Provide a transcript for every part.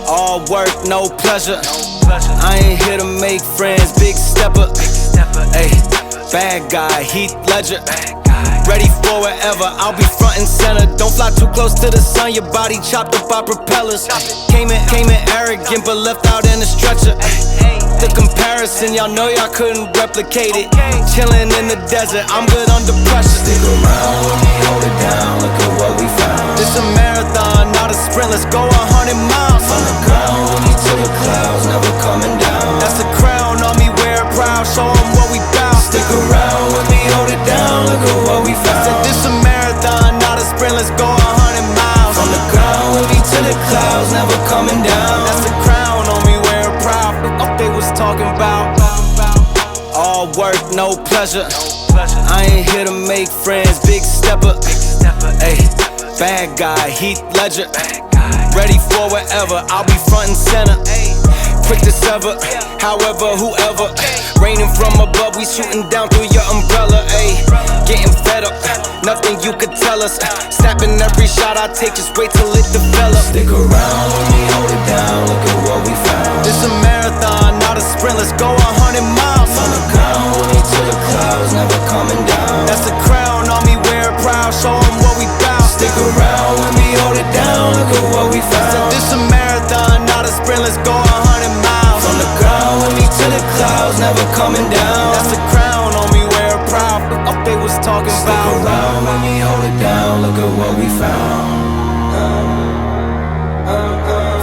All work, no pleasure. I ain't here to make friends, big stepper. Ay, bad guy, Heath Ledger. Ready for whatever, I'll be front and center. Don't fly too close to the sun, your body chopped up by propellers. Came in arrogant, but left out in a stretcher. The comparison, y'all know y'all couldn't replicate it. Chillin' in the desert, I'm good under pressure. Stick around with me, hold it down, look at what we found. This a marathon, not a sprint, let's go 100 miles. From the ground with me to the clouds, never coming down. That's a crown on me, wear it proud, show 'em what we bout. Stick around with me, hold it down, look at what we found. Said this a marathon, not a sprint, let's go 100 miles. From the ground with me to the clouds, never coming down. That's a crown on me, wear it proud. What they was talking about. All work, no pleasure. I ain't here to make friends, big stepper. Ay, bad guy, Heath Ledger. Ready for whatever, I'll be front and center. Quick to sever, however, whoever. Raining from above, we shooting down through your umbrella. Ay, getting fed up, nothing you could tell us. Snapping every shot I take, just wait till it develops. Stick around with me, hold it down, look at what we found. This a marathon, not a sprint, let's go 100 miles. From the ground with me to the clouds, never coming down. That's a crown on me, wear it proud, show 'em what we bout. Stick around with me, hold it down, look at what we found. Said this a marathon, not a sprint, let's go 100 miles. From the ground with me to the clouds, never coming down. That's a crown on me, wear it proud. What they was talking Stick about. around with me, hold it down, look at what we found.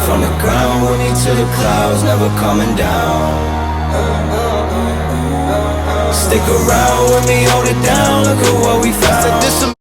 From the ground with me to the clouds, never coming down. Stick around with me, hold it down, look at what we found. Said this a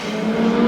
it.